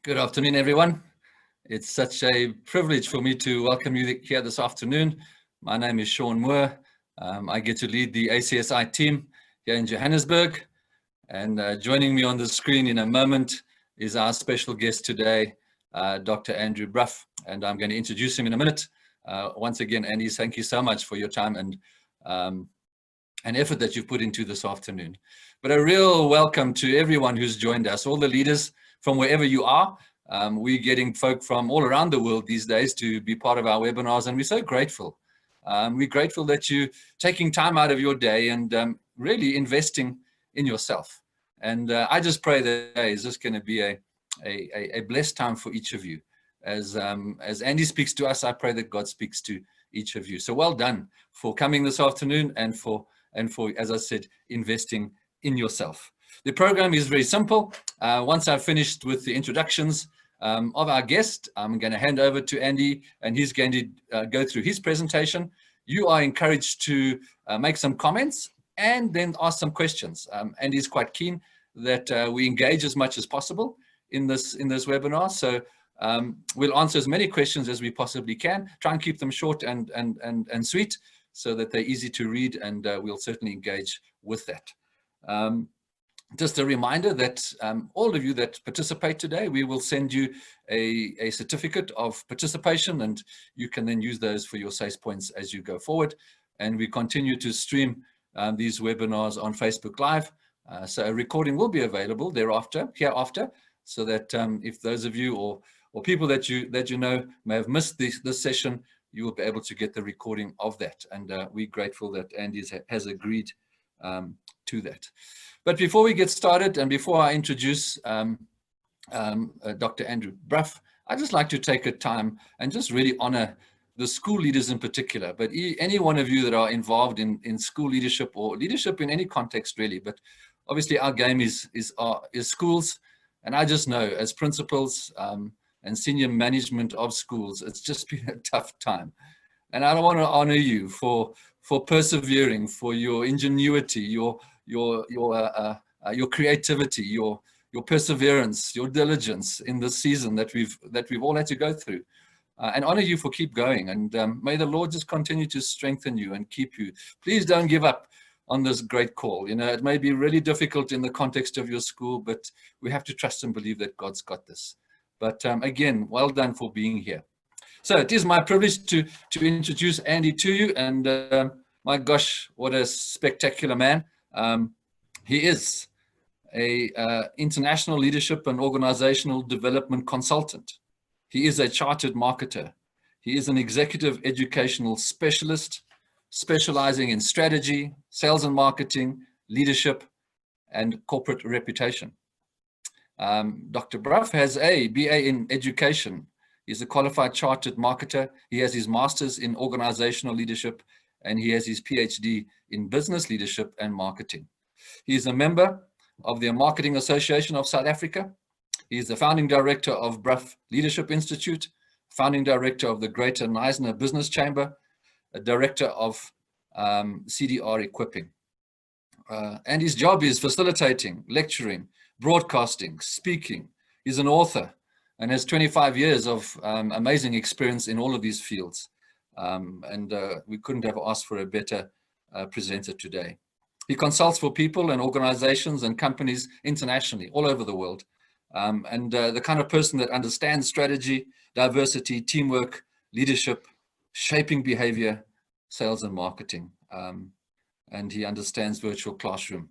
Good afternoon, everyone. It's such a privilege for me to welcome you here this afternoon. My name is Sean Moore. I get to lead the ACSI team here in Johannesburg. And joining me on the screen in a moment is our special guest today, Dr. Andrew Brough. And I'm going to introduce him in a minute. Once again, Andy, thank you so much for your time and effort that you've put into this afternoon. But a real welcome to everyone who's joined us, all the leaders from wherever you are. We're getting folk from all around the world these days to be part of our webinars, and we're so grateful. We're grateful that you're taking time out of your day and really investing in yourself. And I just pray that today is just going to be a blessed time for each of you. As Andy speaks to us, I pray that God speaks to each of you. So well done for coming this afternoon and for, as I said, investing in yourself. The program is very simple. Once I've finished with the introductions of our guest, I'm going to hand over to Andy, and he's going to go through his presentation. You are encouraged to make some comments and then ask some questions. Andy's quite keen that we engage as much as possible in this webinar. So we'll answer as many questions as we possibly can. Try and keep them short and sweet so that they're easy to read, and we'll certainly engage with that. Just a reminder that all of you that participate today, we will send you a certificate of participation, and you can then use those for your SACE points as you go forward. And we continue to stream these webinars on Facebook Live. So a recording will be available hereafter, so that if those of you or people that you know may have missed this session, you will be able to get the recording of that. And we're grateful that Andy has agreed to that. But before we get started, and before I introduce Dr. Andrew Brough, I'd just like to take a time and just really honor the school leaders in particular, but any one of you that are involved in school leadership or leadership in any context really. But obviously our game is schools, and I just know as principals and senior management of schools, it's just been a tough time. And I want to honor you for persevering, for your ingenuity, your creativity, your perseverance, your diligence in this season that we've all had to go through, and honor you for keep going. And may the Lord just continue to strengthen you and keep you. Please don't give up on this great call. You know, it may be really difficult in the context of your school, but we have to trust and believe that God's got this. But again, well done for being here. So it is my privilege to introduce Andy to you, and my gosh, what a spectacular man. He is a international leadership and organizational development consultant. He is a chartered marketer. He is an executive educational specialist, specializing in strategy, sales and marketing, leadership, and corporate reputation. Dr. Brough has a BA in education. He's a qualified chartered marketer. He has his master's in organizational leadership, and he has his PhD in business leadership and marketing. He is a member of the Marketing Association of South Africa. He is the founding director of Brough Leadership Institute, founding director of the Greater Knysna Business Chamber, a director of CDR Equipping. And his job is facilitating, lecturing, broadcasting, speaking. He's an author and has 25 years of amazing experience in all of these fields. And we couldn't have asked for a better presenter today. He consults for people and organizations and companies internationally, all over the world. And the kind of person that understands strategy, diversity, teamwork, leadership, shaping behavior, sales and marketing. And he understands virtual classroom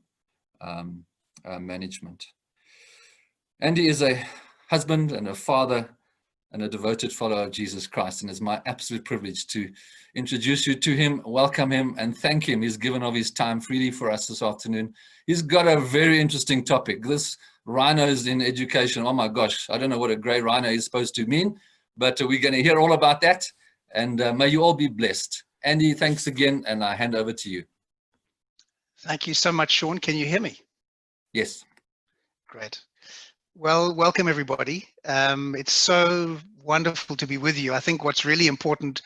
management. Andy is a husband and a father and a devoted follower of Jesus Christ. And it's my absolute privilege to introduce you to him, welcome him, and thank him. He's given of his time freely for us this afternoon. He's got a very interesting topic. This rhinos in education. Oh my gosh, I don't know what a gray rhino is supposed to mean, but we're going to hear all about that. And may you all be blessed. Andy, thanks again, and I hand over to you. Thank you so much, Sean. Can you hear me? Yes. Great. Well, welcome everybody. It's so wonderful to be with you. I think what's really important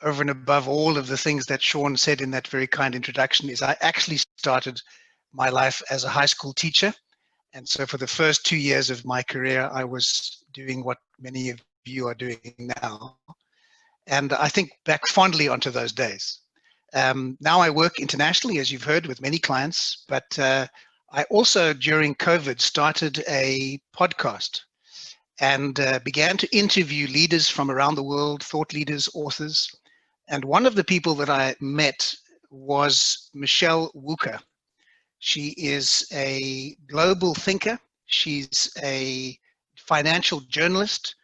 over and above all of the things that Sean said in that very kind introduction is I actually started my life as a high school teacher, And so for the first 2 years of my career, I was doing what many of you are doing now. And I think back fondly onto those days. Now I work internationally, as you've heard, with many clients, but I also, during COVID, started a podcast and began to interview leaders from around the world, thought leaders, authors. And one of the people that I met was Michelle Wuka. She is a global thinker. She's a financial journalist,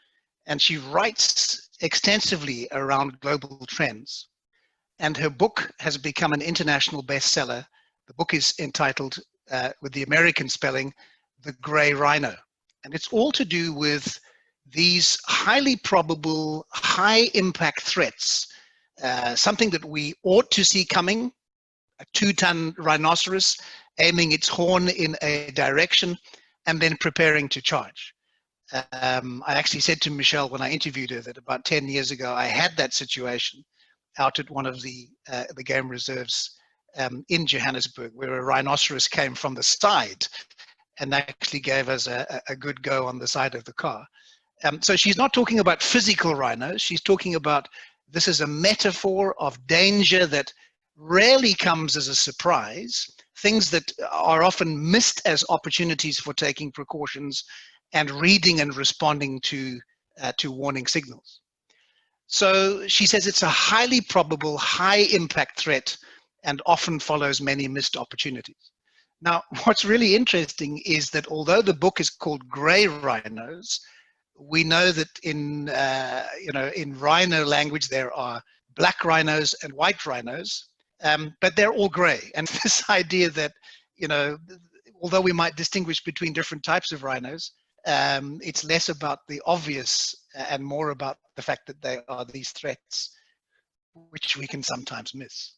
and she writes extensively around global trends. And her book has become an international bestseller. The book is entitled, with the American spelling, The Grey Rhino. And it's all to do with these highly probable, high impact threats, something that we ought to see coming, a 2-ton rhinoceros aiming its horn in a direction and then preparing to charge. I actually said to Michelle when I interviewed her that about 10 years ago, I had that situation out at one of the game reserves in Johannesburg, where a rhinoceros came from the side and actually gave us a good go on the side of the car. So she's not talking about physical rhinos. She's talking about this is a metaphor of danger that rarely comes as a surprise, things that are often missed as opportunities for taking precautions and reading and responding to warning signals. So she says it's a highly probable, high impact threat and often follows many missed opportunities. Now, what's really interesting is that although the book is called Grey Rhinos, we know that in rhino language there are black rhinos and white rhinos, but they're all grey. And this idea that, although we might distinguish between different types of rhinos, it's less about the obvious and more about the fact that they are these threats, which we can sometimes miss.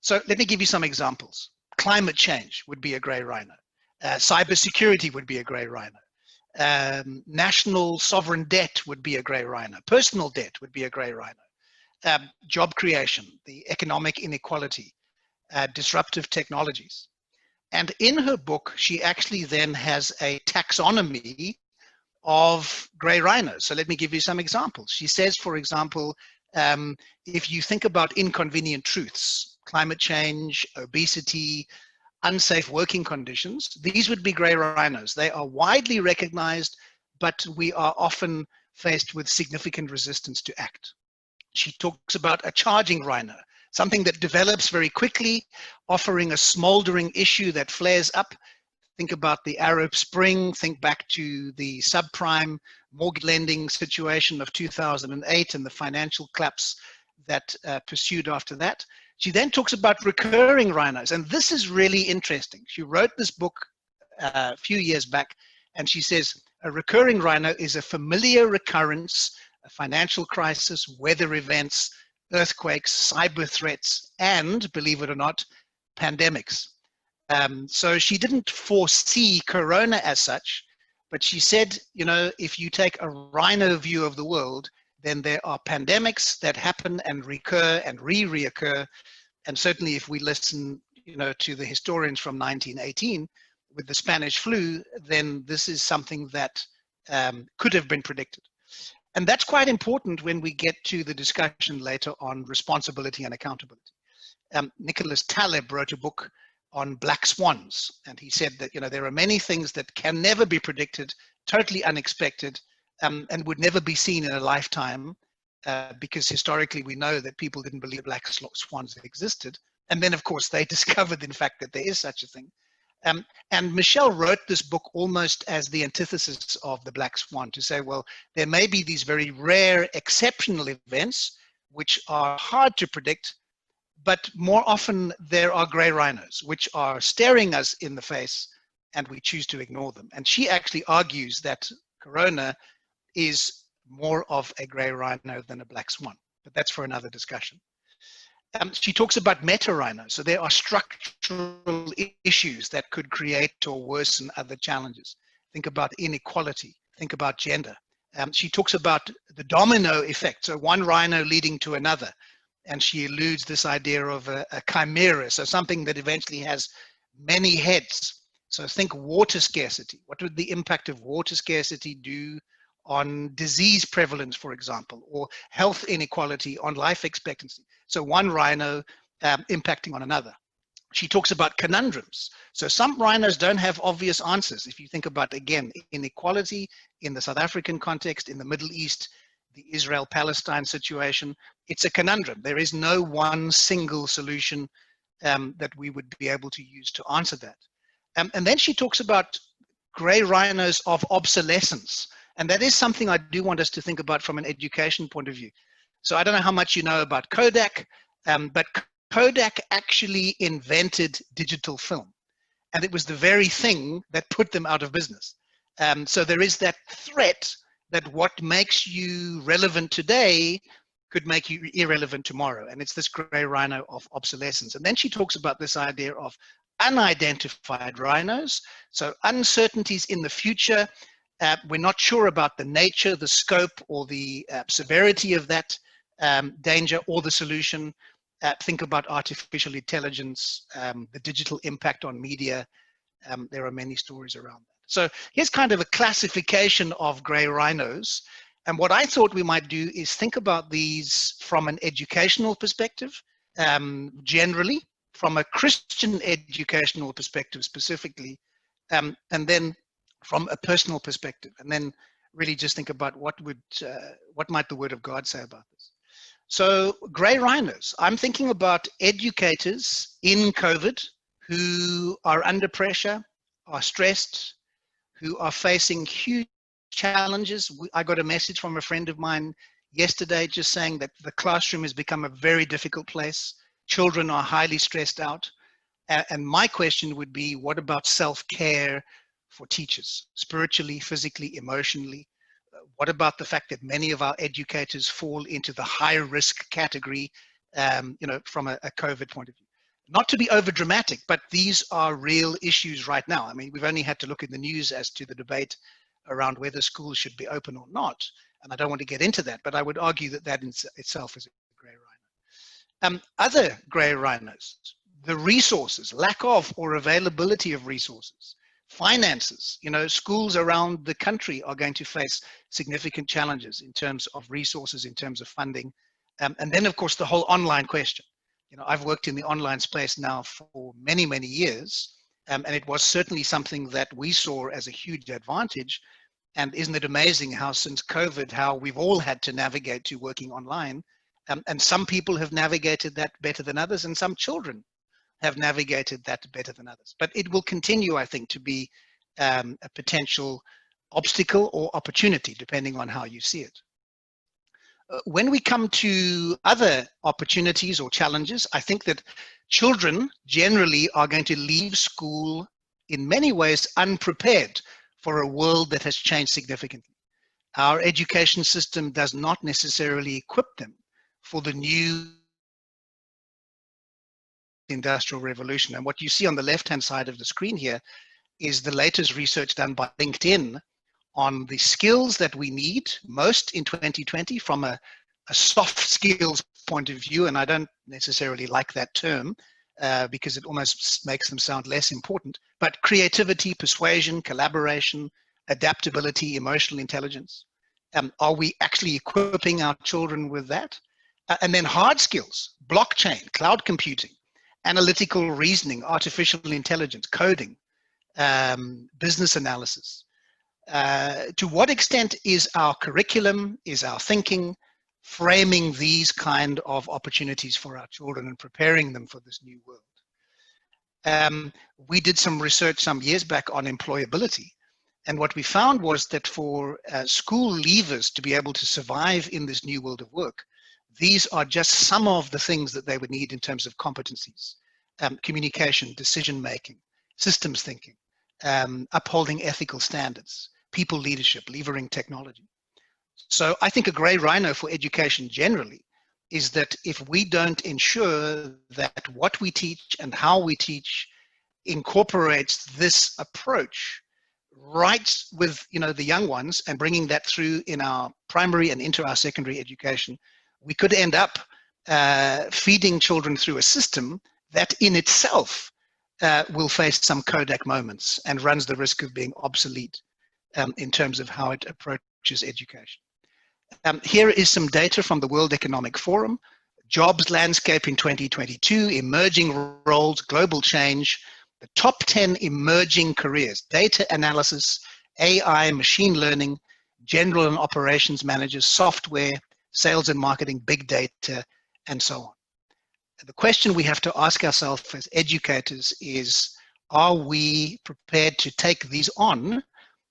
So let me give you some examples. Climate change would be a grey rhino. Cybersecurity would be a grey rhino. National sovereign debt would be a grey rhino. Personal debt would be a grey rhino. Job creation, the economic inequality, disruptive technologies. And in her book, she actually then has a taxonomy of grey rhinos. So let me give you some examples. She says, for example, if you think about inconvenient truths, climate change, obesity, unsafe working conditions, these would be grey rhinos. They are widely recognized, but we are often faced with significant resistance to act. She talks about a charging rhino, something that develops very quickly, offering a smoldering issue that flares up. Think about the Arab Spring, think back to the subprime mortgage lending situation of 2008 and the financial collapse that pursued after that. She then talks about recurring rhinos, and this is really interesting. She wrote this book a few years back, and she says, a recurring rhino is a familiar recurrence, a financial crisis, weather events, earthquakes, cyber threats, and, believe it or not, pandemics. So she didn't foresee Corona as such, but she said, if you take a rhino view of the world, then there are pandemics that happen and recur and reoccur. And certainly if we listen, to the historians from 1918 with the Spanish flu, then this is something that could have been predicted. And that's quite important when we get to the discussion later on responsibility and accountability. Nicholas Taleb wrote a book on black swans, and he said that there are many things that can never be predicted, totally unexpected, and would never be seen in a lifetime, because historically we know that people didn't believe black swans existed, and then of course they discovered in fact that there is such a thing. And Michelle wrote this book almost as the antithesis of the black swan, to say, well, there may be these very rare exceptional events which are hard to predict, but more often there are grey rhinos which are staring us in the face and we choose to ignore them. And she actually argues that Corona is more of a grey rhino than a black swan, but that's for another discussion. She talks about meta-rhinos. So there are structural issues that could create or worsen other challenges. Think about inequality, think about gender. She talks about the domino effect, so one rhino leading to another. And she alludes this idea of a chimera, so something that eventually has many heads. So think water scarcity. What would the impact of water scarcity do on disease prevalence, for example, or health inequality on life expectancy? So one rhino impacting on another. She talks about conundrums. So some rhinos don't have obvious answers. If you think about, again, inequality in the South African context, in the Middle East, the Israel-Palestine situation, it's a conundrum. There is no one single solution that we would be able to use to answer that. And then she talks about grey rhinos of obsolescence. And that is something I do want us to think about from an education point of view. So I don't know how much you know about Kodak, but Kodak actually invented digital film. And it was the very thing that put them out of business. So there is that threat that what makes you relevant today could make you irrelevant tomorrow. And it's this grey rhino of obsolescence. And then she talks about this idea of unidentified rhinos. So uncertainties in the future. We're not sure about the nature, the scope, or the severity of that danger or the solution. Think about artificial intelligence, the digital impact on media. There are many stories around that. So here's kind of a classification of grey rhinos. And what I thought we might do is think about these from an educational perspective, generally, from a Christian educational perspective specifically, and then from a personal perspective, and then really just think about what might the Word of God say about this. So grey rhinos, I'm thinking about educators in COVID who are under pressure, are stressed, who are facing huge challenges. I got a message from a friend of mine yesterday just saying that the classroom has become a very difficult place. Children are highly stressed out. And my question would be, what about self-care for teachers, spiritually, physically, emotionally? What about the fact that many of our educators fall into the high risk category, from a COVID point of view? Not to be over dramatic, but these are real issues right now. I mean, we've only had to look in the news as to the debate around whether schools should be open or not. And I don't want to get into that, but I would argue that that in itself is a grey rhino. Other grey rhinos, the resources, lack of or availability of resources, finances. Schools around the country are going to face significant challenges in terms of resources, in terms of funding. And then, of course, the whole online question. I've worked in the online space now for many, many years, and it was certainly something that we saw as a huge advantage. And isn't it amazing how since COVID, how we've all had to navigate to working online, and some people have navigated that better than others, and some children have navigated that better than others. But it will continue, I think, to be a potential obstacle or opportunity, depending on how you see it. When we come to other opportunities or challenges, I think that children generally are going to leave school in many ways unprepared for a world that has changed significantly. Our education system does not necessarily equip them for the new industrial revolution. And what you see on the left-hand side of the screen here is the latest research done by LinkedIn on the skills that we need most in 2020 from a soft skills point of view. And I don't necessarily like that term because it almost makes them sound less important, but creativity, persuasion, collaboration, adaptability, emotional intelligence. Are we actually equipping our children with that? And then hard skills, blockchain, cloud computing, analytical reasoning, artificial intelligence, coding, business analysis. To what extent is our curriculum, is our thinking framing these kind of opportunities for our children and preparing them for this new world? We did some research some years back on employability. And what we found was that for school leavers to be able to survive in this new world of work, these are just some of the things that they would need in terms of competencies, communication, decision-making, systems thinking, upholding ethical standards, people leadership, levering technology. So I think a grey rhino for education generally is that if we don't ensure that what we teach and how we teach incorporates this approach right with the young ones and bringing that through in our primary and into our secondary education, we could end up feeding children through a system that in itself will face some Kodak moments and runs the risk of being obsolete in terms of how it approaches education. Here is some data from the World Economic Forum. Jobs landscape in 2022, emerging roles, global change, the top 10 emerging careers, data analysis, AI, machine learning, general and operations managers, software, sales and marketing, big data, and so on. The question we have to ask ourselves as educators is, are we prepared to take these on,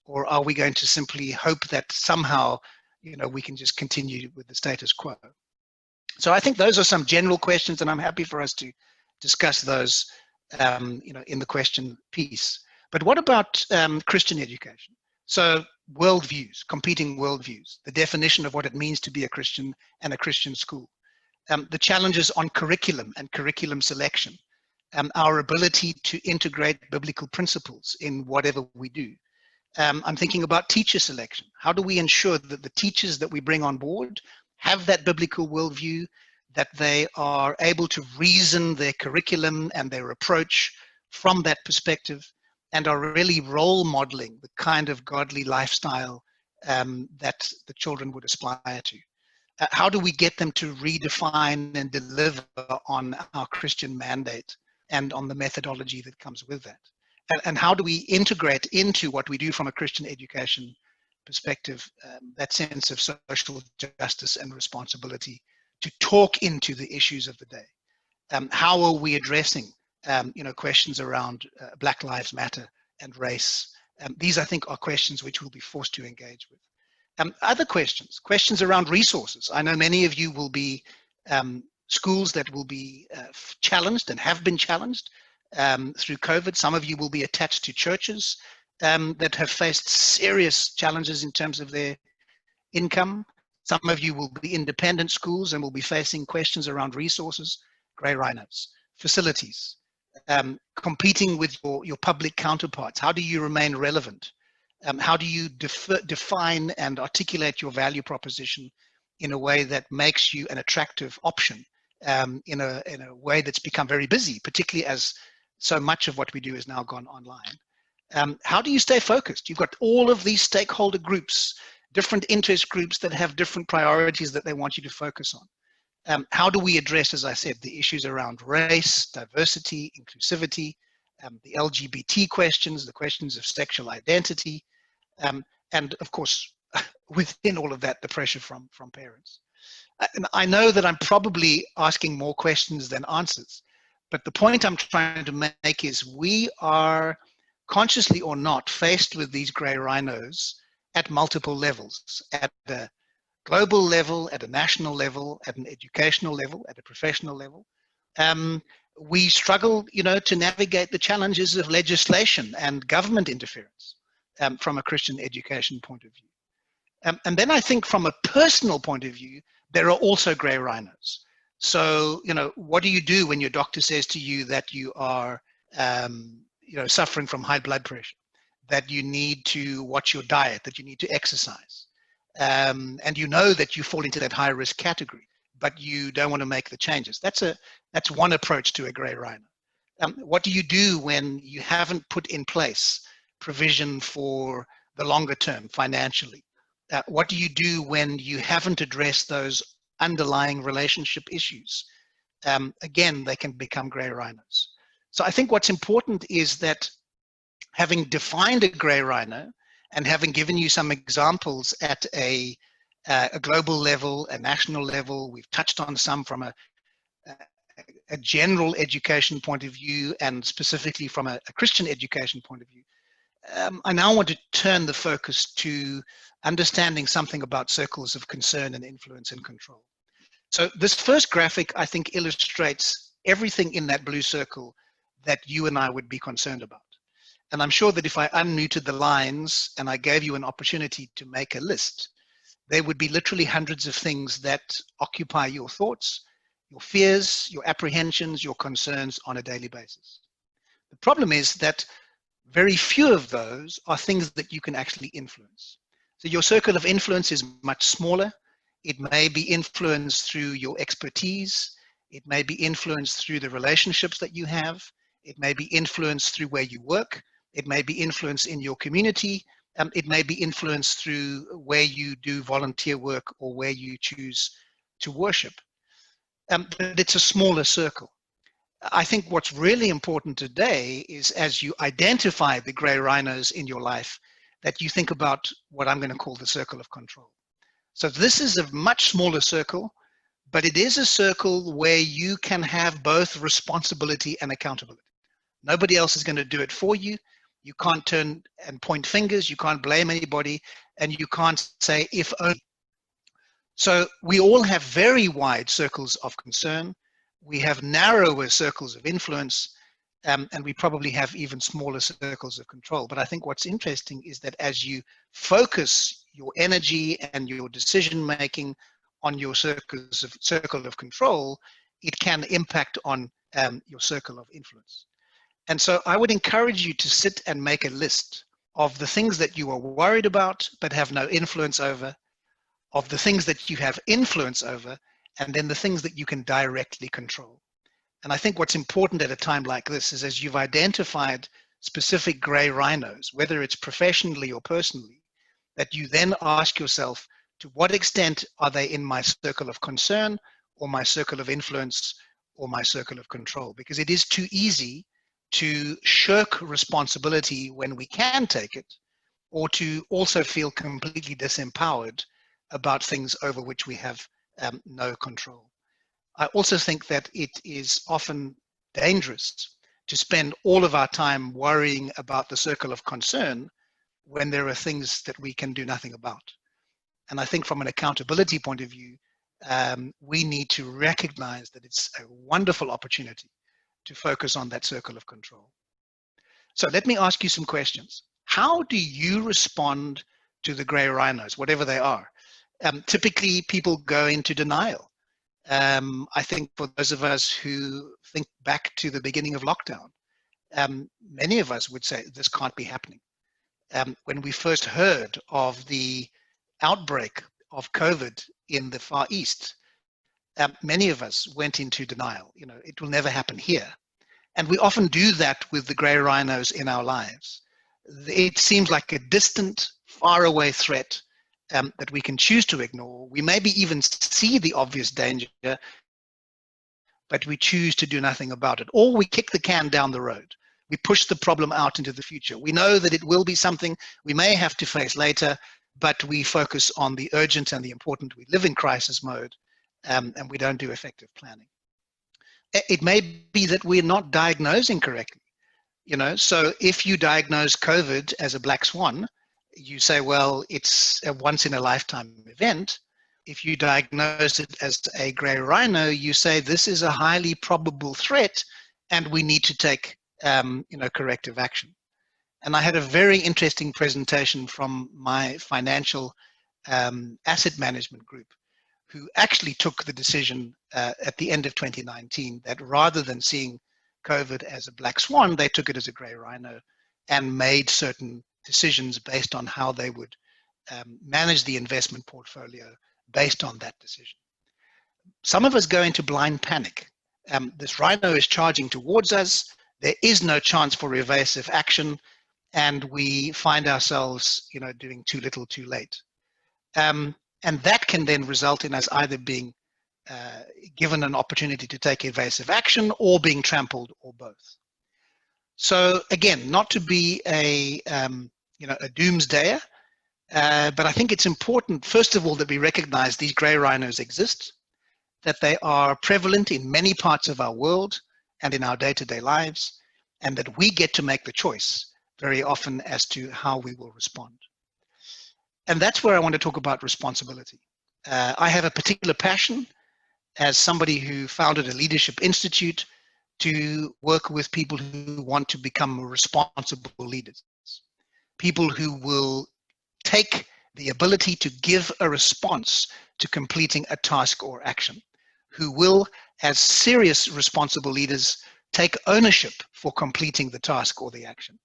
or are we going to simply hope that somehow, we can just continue with the status quo? So I think those are some general questions, and I'm happy for us to discuss those, in the question piece. But what about Christian education? So worldviews, competing worldviews, the definition of what it means to be a Christian and a Christian school, the challenges on curriculum and curriculum selection, our ability to integrate biblical principles in whatever we do. I'm thinking about teacher selection. How do we ensure that the teachers that we bring on board have that biblical worldview, that they are able to reason their curriculum and their approach from that perspective, and are really role modeling the kind of godly lifestyle that the children would aspire to? How do we get them to redefine and deliver on our Christian mandate and on the methodology that comes with that? And how do we integrate into what we do from a Christian education perspective, that sense of social justice and responsibility to talk into the issues of the day? How are we addressing, questions around Black Lives Matter and race? These, I think, are questions which we'll be forced to engage with. Other questions around resources. I know many of you will be schools that will be challenged and have been challenged through COVID. Some of you will be attached to churches that have faced serious challenges in terms of their income. Some of you will be independent schools and will be facing questions around resources, grey rhinos, facilities, competing with your public counterparts. How do you remain relevant? How do you define and articulate your value proposition in a way that makes you an attractive option in a way that's become very busy, particularly as so much of what we do is now gone online? How do you stay focused? You've got all of these stakeholder groups, different interest groups that have different priorities that they want you to focus on. How do we address, as I said, the issues around race, diversity, inclusivity, the LGBT questions, the questions of sexual identity, and of course, within all of that, the pressure from parents. And I know that I'm probably asking more questions than answers, but the point I'm trying to make is we are, consciously or not, faced with these grey rhinos at multiple levels, at a global level, at a national level, at an educational level, at a professional level. We struggle, to navigate the challenges of legislation and government interference from a Christian education point of view. And then I think from a personal point of view, there are also grey rhinos. So, what do you do when your doctor says to you that you are, suffering from high blood pressure, that you need to watch your diet, that you need to exercise, and that you fall into that high risk category, but you don't want to make the changes? That's one approach to a grey rhino. What do you do when you haven't put in place provision for the longer term financially? What do you do when you haven't addressed those underlying relationship issues? Again, they can become grey rhinos. So I think what's important is that, having defined a grey rhino and having given you some examples at a global level, a national level, we've touched on some from a general education point of view and specifically from a Christian education point of view. I now want to turn the focus to understanding something about circles of concern and influence and control. So this first graphic, I think, illustrates everything in that blue circle that you and I would be concerned about. And I'm sure that if I unmuted the lines and I gave you an opportunity to make a list, there would be literally hundreds of things that occupy your thoughts, your fears, your apprehensions, your concerns on a daily basis. The problem is that very few of those are things that you can actually influence. So your circle of influence is much smaller. It may be influenced through your expertise. It may be influenced through the relationships that you have. It may be influence through where you work. It may be influence in your community. It may be influence through where you do volunteer work or where you choose to worship. But it's a smaller circle. I think what's really important today is, as you identify the gray rhinos in your life, that you think about what I'm going to call the circle of control. So this is a much smaller circle, but it is a circle where you can have both responsibility and accountability. Nobody else is going to do it for you. You can't turn and point fingers. You can't blame anybody, and you can't say if only. So we all have very wide circles of concern. We have narrower circles of influence, and we probably have even smaller circles of control. But I think what's interesting is that as you focus your energy and your decision making on your circle of control, it can impact on your circle of influence. And so I would encourage you to sit and make a list of the things that you are worried about but have no influence over, of the things that you have influence over, and then the things that you can directly control. And I think what's important at a time like this is, as you've identified specific gray rhinos, whether it's professionally or personally, that you then ask yourself, to what extent are they in my circle of concern or my circle of influence or my circle of control? Because it is too easy to shirk responsibility when we can take it, or to also feel completely disempowered about things over which we have no control. I also think that it is often dangerous to spend all of our time worrying about the circle of concern when there are things that we can do nothing about. And I think from an accountability point of view, we need to recognize that it's a wonderful opportunity to focus on that circle of control. So let me ask you some questions. How do you respond to the gray rhinos, whatever they are? Typically, people go into denial. I think for those of us who think back to the beginning of lockdown, many of us would say this can't be happening. When we first heard of the outbreak of COVID in the Far East, many of us went into denial. You know, it will never happen here. And we often do that with the gray rhinos in our lives. It seems like a distant, faraway threat that we can choose to ignore. We maybe even see the obvious danger, but we choose to do nothing about it. Or we kick the can down the road. We push the problem out into the future. We know that it will be something we may have to face later, but we focus on the urgent and the important. We live in crisis mode, and we don't do effective planning. It may be that we're not diagnosing correctly. You know, so if you diagnose COVID as a black swan, you say, well, it's a once in a lifetime event. If you diagnose it as a gray rhino, you say this is a highly probable threat and we need to take corrective action. And I had a very interesting presentation from my financial asset management group, who actually took the decision at the end of 2019 that rather than seeing COVID as a black swan, they took it as a gray rhino and made certain decisions based on how they would manage the investment portfolio based on that decision. Some of us go into blind panic. This rhino is charging towards us. There is no chance for evasive action, and we find ourselves, doing too little, too late. And that can then result in us either being given an opportunity to take evasive action or being trampled, or both. So again, not to be a doomsdayer, but I think it's important, first of all, that we recognize these gray rhinos exist, that they are prevalent in many parts of our world and in our day-to-day lives, and that we get to make the choice very often as to how we will respond. And that's where I want to talk about responsibility. I have a particular passion as somebody who founded a leadership institute to work with people who want to become responsible leaders. People who will take the ability to give a response to completing a task or action, who will, as serious responsible leaders, take ownership for completing the task or the action,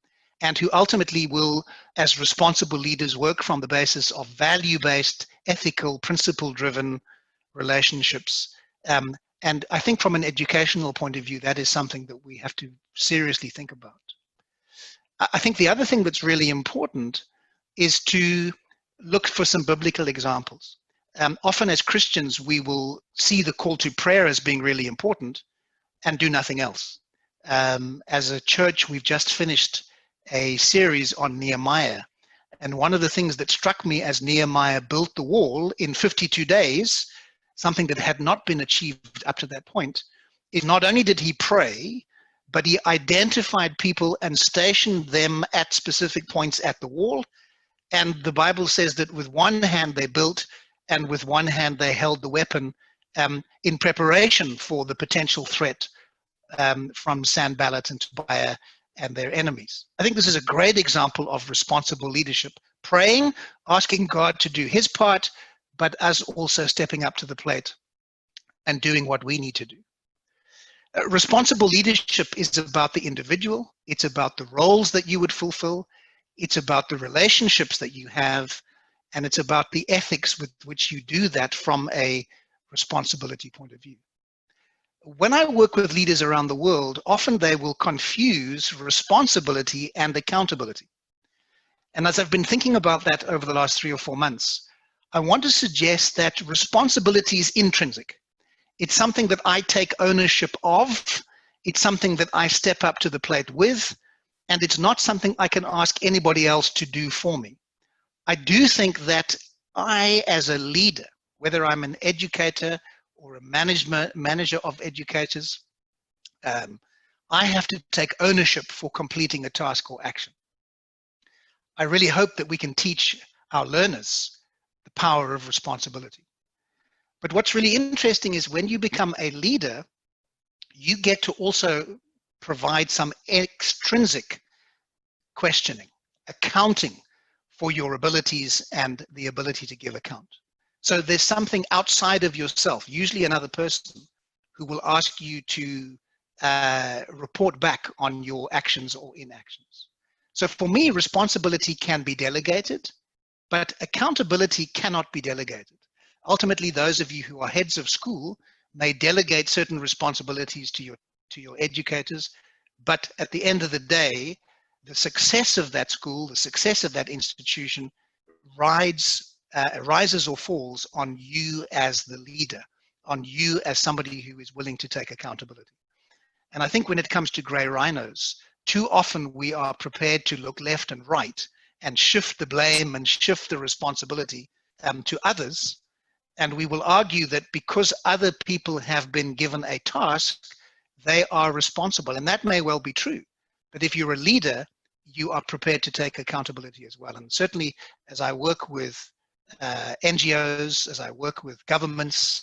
and who ultimately will, as responsible leaders, work from the basis of value-based, ethical, principle-driven relationships. And I think from an educational point of view, that is something that we have to seriously think about. I think the other thing that's really important is to look for some biblical examples. Often as Christians, we will see the call to prayer as being really important and do nothing else. As a church, we've just finished a series on Nehemiah. And one of the things that struck me as Nehemiah built the wall in 52 days, something that had not been achieved up to that point, is not only did he pray, but he identified people and stationed them at specific points at the wall. And the Bible says that with one hand they built, and with one hand they held the weapon in preparation for the potential threat from Sanballat and Tobiah and their enemies. I think this is a great example of responsible leadership. Praying, asking God to do his part, but us also stepping up to the plate and doing what we need to do. Responsible leadership is about the individual. It's about the roles that you would fulfill. It's about the relationships that you have. And it's about the ethics with which you do that from a responsibility point of view. When I work with leaders around the world, often they will confuse responsibility and accountability. And as I've been thinking about that over the last 3 or 4 months, I want to suggest that responsibility is intrinsic. It's something that I take ownership of. It's something that I step up to the plate with, and it's not something I can ask anybody else to do for me. I do think that I, as a leader, whether I'm an educator or a manager of educators, I have to take ownership for completing a task or action. I really hope that we can teach our learners the power of responsibility. But what's really interesting is when you become a leader, you get to also provide some extrinsic questioning, accounting for your abilities and the ability to give account. So there's something outside of yourself, usually another person, who will ask you to report back on your actions or inactions. So for me, responsibility can be delegated, but accountability cannot be delegated. Ultimately, those of you who are heads of school may delegate certain responsibilities to your educators, but at the end of the day, the success of that school, the success of that institution rises or falls on you as the leader, on you as somebody who is willing to take accountability. And I think when it comes to grey rhinos, too often we are prepared to look left and right and shift the blame and shift the responsibility to others. And we will argue that because other people have been given a task, they are responsible. And that may well be true. But if you're a leader, you are prepared to take accountability as well. And certainly as I work with NGOs, as I work with governments,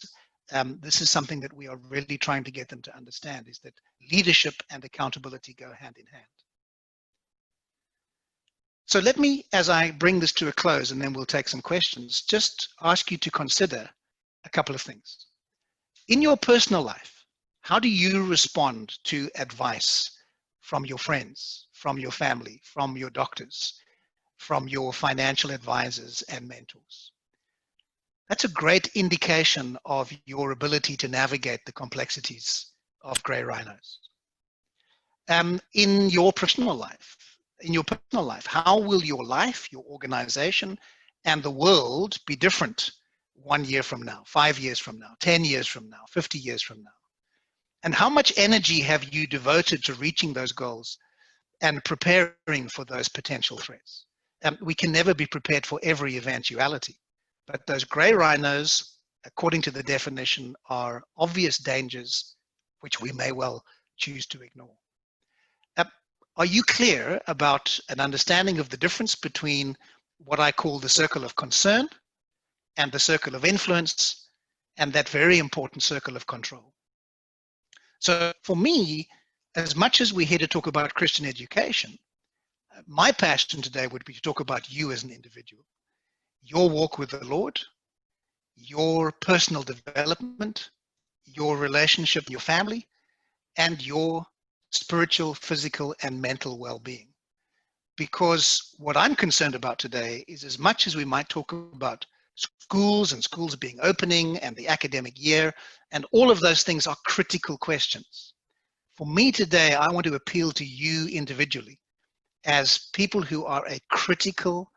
this is something that we are really trying to get them to understand, is that leadership and accountability go hand in hand. So let me, as I bring this to a close, and then we'll take some questions, just ask you to consider a couple of things. In your personal life, how do you respond to advice from your friends, from your family, from your doctors, from your financial advisors and mentors? That's a great indication of your ability to navigate the complexities of grey rhinos. In your personal life, how will your life, your organization, and the world be different 1 year from now, 5 years from now, 10 years from now, 50 years from now? And how much energy have you devoted to reaching those goals and preparing for those potential threats? We can never be prepared for every eventuality, but those grey rhinos, according to the definition, are obvious dangers which we may well choose to ignore. Are you clear about an understanding of the difference between what I call the circle of concern and the circle of influence and that very important circle of control? So for me, as much as we're here to talk about Christian education, my passion today would be to talk about you as an individual, your walk with the Lord, your personal development, your relationship with your family, and your spiritual, physical, and mental well-being. Because what I'm concerned about today is, as much as we might talk about schools and schools being opening and the academic year, and all of those things are critical questions. For me today, I want to appeal to you individually as people who are a critical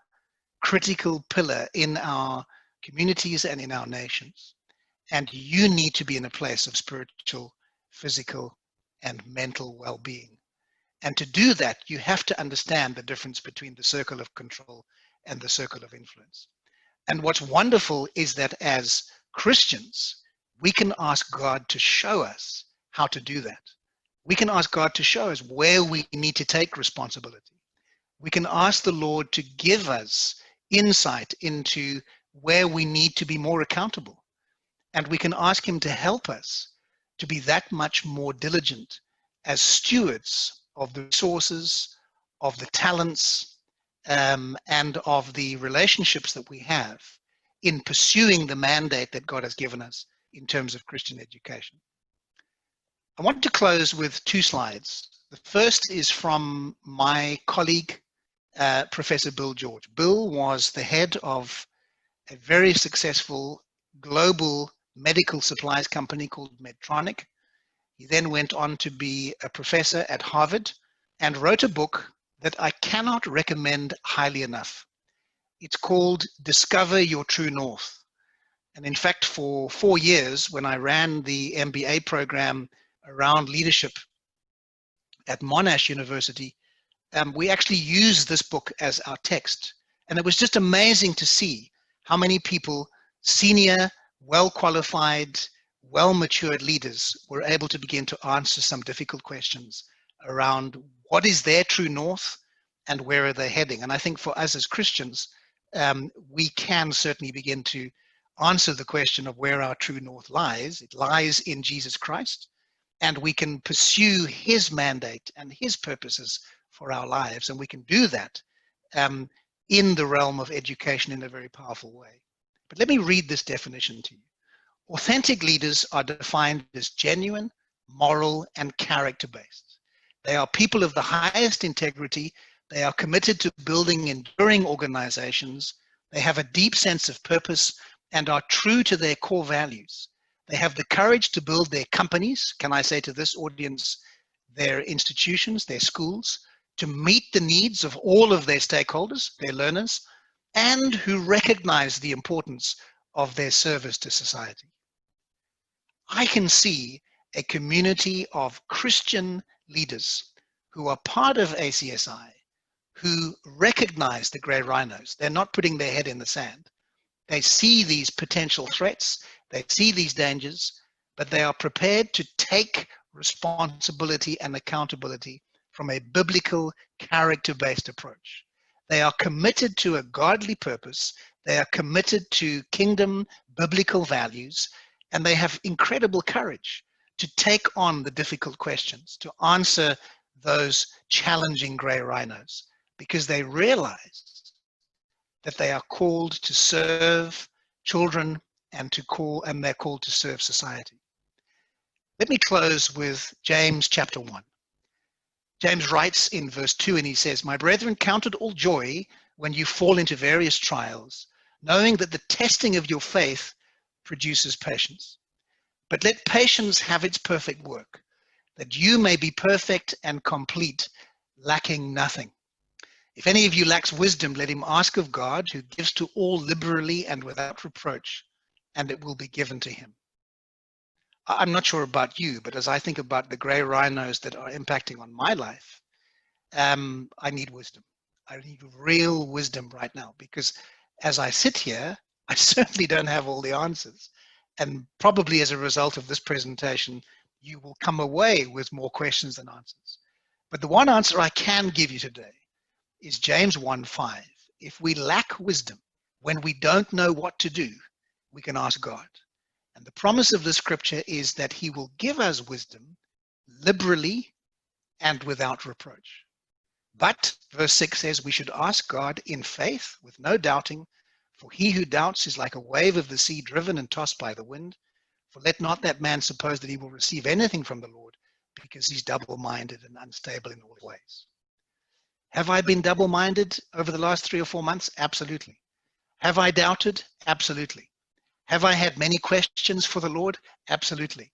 pillar in our communities and in our nations. And you need to be in a place of spiritual, physical, and mental well-being. And to do that, you have to understand the difference between the circle of control and the circle of influence. And what's wonderful is that as Christians, we can ask God to show us how to do that. We can ask God to show us where we need to take responsibility. We can ask the Lord to give us insight into where we need to be more accountable. And we can ask him to help us to be that much more diligent as stewards of the resources, of the talents, and of the relationships that we have in pursuing the mandate that God has given us in terms of Christian education. I want to close with two slides. The first is from my colleague, Professor Bill George. Bill was the head of a very successful global medical supplies company called Medtronic. He then went on to be a professor at Harvard and wrote a book that I cannot recommend highly enough. It's called Discover Your True North. And in fact, for 4 years, when I ran the MBA program around leadership at Monash University, we actually used this book as our text. And it was just amazing to see how many people, senior, well-qualified, well-matured leaders, were able to begin to answer some difficult questions around what is their true north and where are they heading. And I think for us as Christians, we can certainly begin to answer the question of where our true north lies. It lies in Jesus Christ, and we can pursue his mandate and his purposes for our lives, and we can do that in the realm of education in a very powerful way. But let me read this definition to you. Authentic leaders are defined as genuine, moral, and character-based. They are people of the highest integrity. They are committed to building enduring organizations. They have a deep sense of purpose and are true to their core values. They have the courage to build their companies, can I say to this audience, their institutions, their schools, to meet the needs of all of their stakeholders, their learners, and who recognize the importance of their service to society. I can see a community of Christian leaders who are part of ACSI, who recognize the grey rhinos. They're not putting their head in the sand. They see these potential threats, they see these dangers, but they are prepared to take responsibility and accountability from a biblical, character-based approach. They are committed to a godly purpose. They are committed to kingdom, biblical values, and they have incredible courage to take on the difficult questions, to answer those challenging grey rhinos, because they realize that they are called to serve children and they're called to serve society. Let me close with James chapter 1. James writes in verse 2, and he says, "My brethren, count it all joy when you fall into various trials, knowing that the testing of your faith produces patience. But let patience have its perfect work, that you may be perfect and complete, lacking nothing. If any of you lacks wisdom, let him ask of God, who gives to all liberally and without reproach, and it will be given to him." I'm not sure about you, but as I think about the grey rhinos that are impacting on my life, I need wisdom. I need real wisdom right now, because as I sit here, I certainly don't have all the answers. And probably as a result of this presentation, you will come away with more questions than answers. But the one answer I can give you today is James 1:5. If we lack wisdom, when we don't know what to do, we can ask God. And the promise of the scripture is that he will give us wisdom liberally and without reproach. But verse 6 says we should ask God in faith with no doubting, for he who doubts is like a wave of the sea driven and tossed by the wind. For let not that man suppose that he will receive anything from the Lord, because he's double-minded and unstable in all ways. Have I been double-minded over the last 3 or 4 months? Absolutely. Have I doubted? Absolutely. Have I had many questions for the Lord? Absolutely.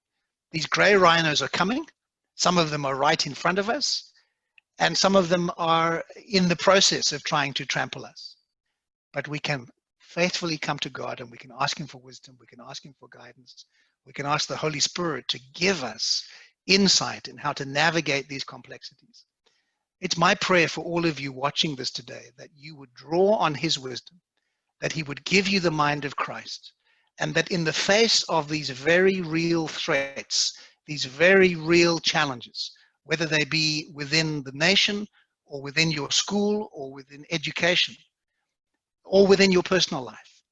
These grey rhinos are coming, Some of them are right in front of us, and some of them are in the process of trying to trample us. But we can faithfully come to God, and we can ask him for wisdom. We can ask him for guidance. We can ask the Holy Spirit to give us insight in how to navigate these complexities. It's my prayer for all of you watching this today that you would draw on his wisdom, that he would give you the mind of Christ, and that in the face of these very real threats, these very real challenges, whether they be within the nation or within your school or within education or within your personal life,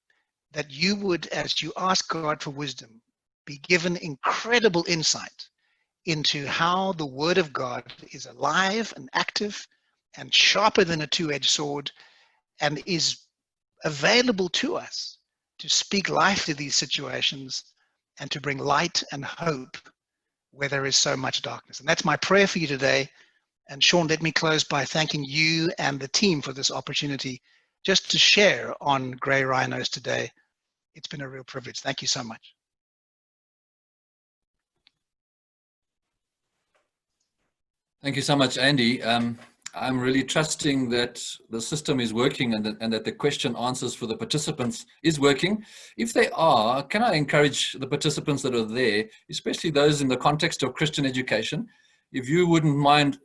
that you would, as you ask God for wisdom, be given incredible insight into how the Word of God is alive and active and sharper than a two-edged sword, and is available to us to speak life to these situations and to bring light and hope where there is so much darkness. And that's my prayer for you today. And Sean, let me close by thanking you and the team for this opportunity just to share on Grey Rhinos today. It's been a real privilege. Thank you so much. Thank you so much, Andy. I'm really trusting that the system is working and that the question answers for the participants is working. If they are, can I encourage the participants that are there, especially those in the context of Christian education, if you wouldn't mind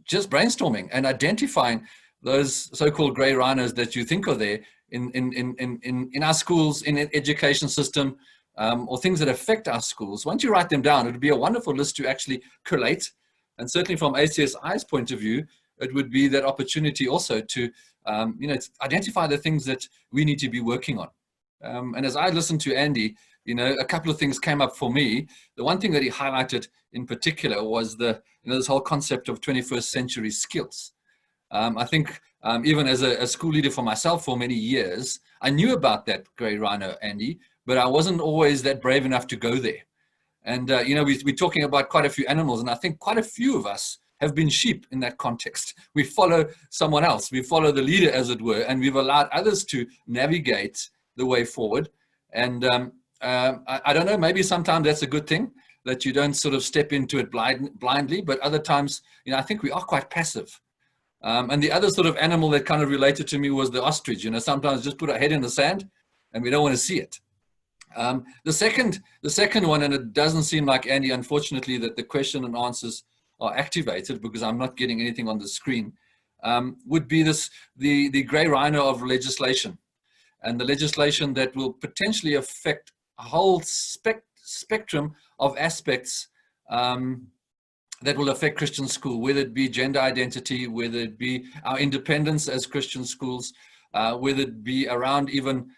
just brainstorming and identifying those so-called grey rhinos that you think are there in our schools, in the education system, or things that affect our schools. Once you write them down, it would be a wonderful list to actually collate. And certainly from ACSI's point of view, it would be that opportunity also to identify the things that we need to be working on. And as I listened to Andy, a couple of things came up for me. The one thing that he highlighted in particular was this whole concept of 21st century skills. I think even as a school leader for myself for many years, I knew about that grey rhino, Andy, but I wasn't always that brave enough to go there. And, we're talking about quite a few animals, and I think quite a few of us have been sheep in that context. We follow someone else. We follow the leader, as it were, and we've allowed others to navigate the way forward. And I don't know, maybe sometimes that's a good thing, that you don't sort of step into it blindly, but other times, I think we are quite passive. And the other sort of animal that kind of related to me was the ostrich. Sometimes just put our head in the sand and we don't want to see it. The second one, and it doesn't seem like, Andy, unfortunately, that the question and answers are activated because I'm not getting anything on the screen, would be the grey rhino of legislation, and the legislation that will potentially affect a whole spectrum of aspects that will affect Christian school, whether it be gender identity, whether it be our independence as Christian schools, whether it be around even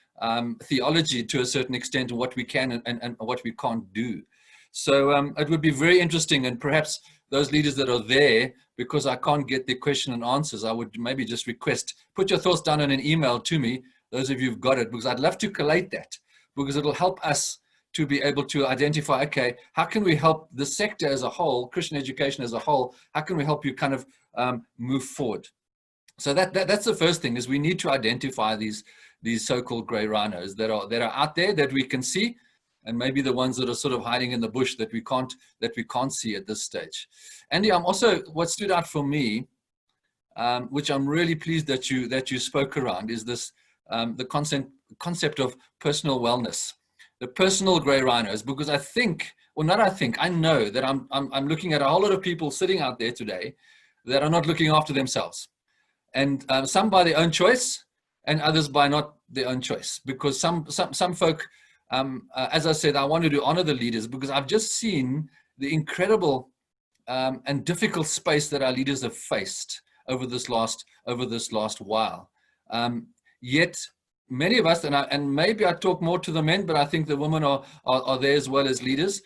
theology to a certain extent, and what we can and what we can't do. So it would be very interesting, and perhaps those leaders that are there, because I can't get the question and answers, I would maybe just request, put your thoughts down in an email to me, those of you who've got it, because I'd love to collate that, because it'll help us to be able to identify, okay, how can we help the sector as a whole, Christian education as a whole, how can we help you kind of move forward? So that's the first thing, is we need to identify these so-called grey rhinos that are out there that we can see, and maybe the ones that are sort of hiding in the bush that we can't see at this stage. Andy, what stood out for me, which I'm really pleased that you spoke around, is this the concept of personal wellness, the personal grey rhinos, because I know that I'm looking at a whole lot of people sitting out there today that are not looking after themselves, and some by their own choice, and others by not their own choice, because some folk, as I said, I wanted to honor the leaders, because I've just seen the incredible and difficult space that our leaders have faced over this last while. Yet many of us, and maybe I talk more to the men, but I think the women are there as well as leaders,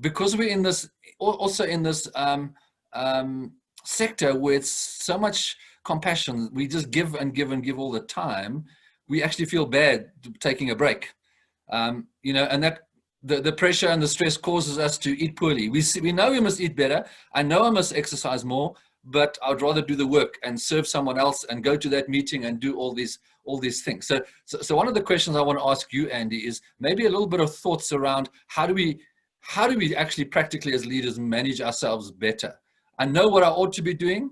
because we're in this sector with so much compassion. We just give and give and give all the time. We actually feel bad taking a break, and that the pressure and the stress causes us to eat poorly. We know we must eat better. I know I must exercise more, but I'd rather do the work and serve someone else and go to that meeting and do all these things. So one of the questions I want to ask you, Andy, is maybe a little bit of thoughts around how do we how do we actually practically as leaders manage ourselves better? I know what I ought to be doing.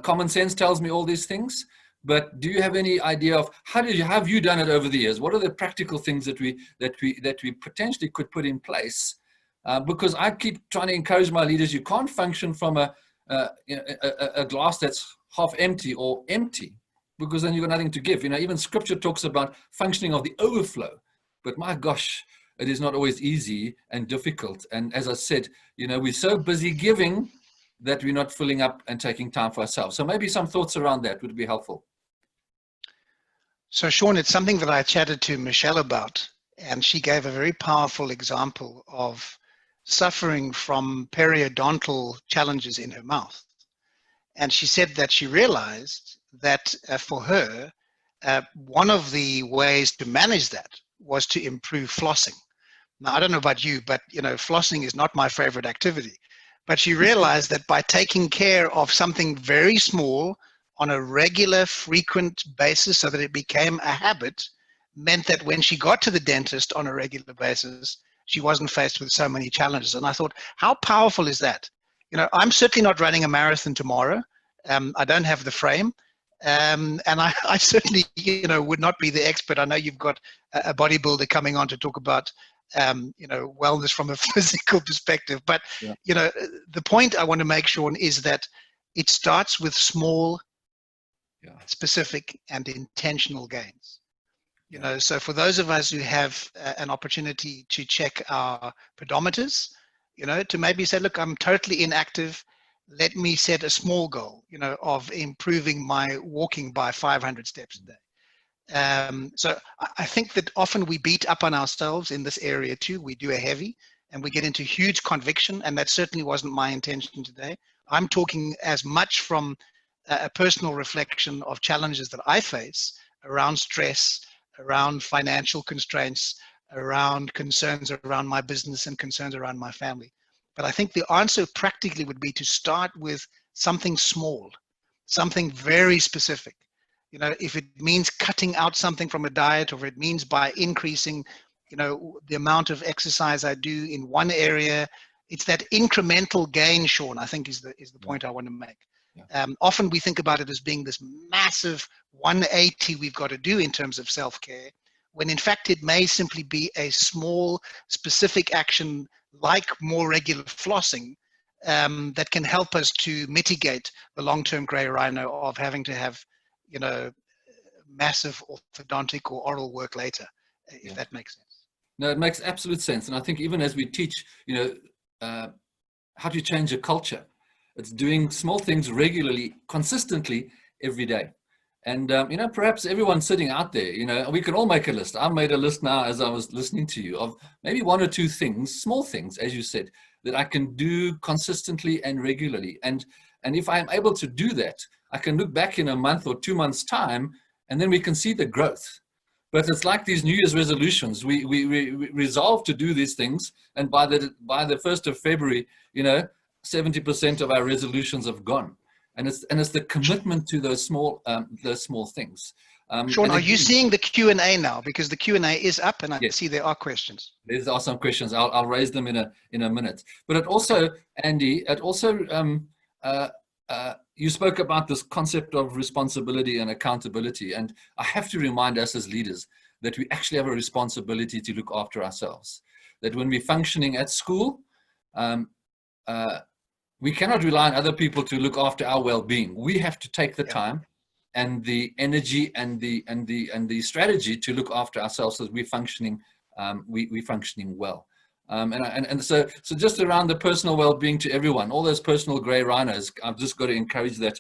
Common sense tells me all these things, but do you have any idea of have you done it over the years? What are the practical things that we potentially could put in place? Because I keep trying to encourage my leaders, you can't function from a glass that's half empty or empty, because then you've got nothing to give. Even scripture talks about functioning of the overflow, but my gosh, it is not always easy and difficult. And as I said, we're so busy giving that we're not filling up and taking time for ourselves. So maybe some thoughts around that would be helpful. So Sean, it's something that I chatted to Michelle about, and she gave a very powerful example of suffering from periodontal challenges in her mouth. And she said that she realized that for her, one of the ways to manage that was to improve flossing. Now, I don't know about you, but flossing is not my favorite activity. But she realized that by taking care of something very small on a regular, frequent basis so that it became a habit, meant that when she got to the dentist on a regular basis, she wasn't faced with so many challenges. And I thought, how powerful is that? I'm certainly not running a marathon tomorrow. I don't have the frame. And I certainly, would not be the expert. I know you've got a bodybuilder coming on to talk about, wellness from a physical perspective. But, yeah. The point I want to make, Sean, is that it starts with small, specific and intentional gains. So for those of us who have an opportunity to check our pedometers, to maybe say, look, I'm totally inactive. Let me set a small goal, of improving my walking by 500 steps a day. So I think that often we beat up on ourselves in this area too. We do a heavy and we get into huge conviction, and that certainly wasn't my intention today. I'm talking as much from a personal reflection of challenges that I face around stress, around financial constraints, around concerns around my business and concerns around my family. But I think the answer practically would be to start with something small, something very specific. If it means cutting out something from a diet, or if it means by increasing, the amount of exercise I do in one area, it's that incremental gain, Sean, I think is the point I want to make. Yeah. Often we think about it as being this massive 180 we've got to do in terms of self-care, when in fact it may simply be a small specific action like more regular flossing that can help us to mitigate the long-term gray rhino of having to have, massive orthodontic or oral work later, if that makes sense. No, it makes absolute sense. And I think even as we teach, how to change a culture, it's doing small things regularly, consistently, every day. And, perhaps everyone sitting out there, we can all make a list. I made a list now as I was listening to you of maybe one or two things, small things, as you said, that I can do consistently and regularly. And if I'm able to do that, I can look back in a month or 2 months' time, and then we can see the growth. But it's like these New Year's resolutions. We resolve to do these things, and by the 1st of February, 70% of our resolutions have gone. And it's the commitment to those small things. Sean, are you seeing the Q&A now? Because the Q&A is up, and I see there are questions. There are some questions. I'll raise them in a minute. But it also, Andy, you spoke about this concept of responsibility and accountability, and I have to remind us as leaders that we actually have a responsibility to look after ourselves. That when we're functioning at school, we cannot rely on other people to look after our well-being. We have to take the time and the energy and the strategy to look after ourselves so that we're functioning well. So just around the personal well-being to everyone, all those personal gray rhinos, I've just got to encourage that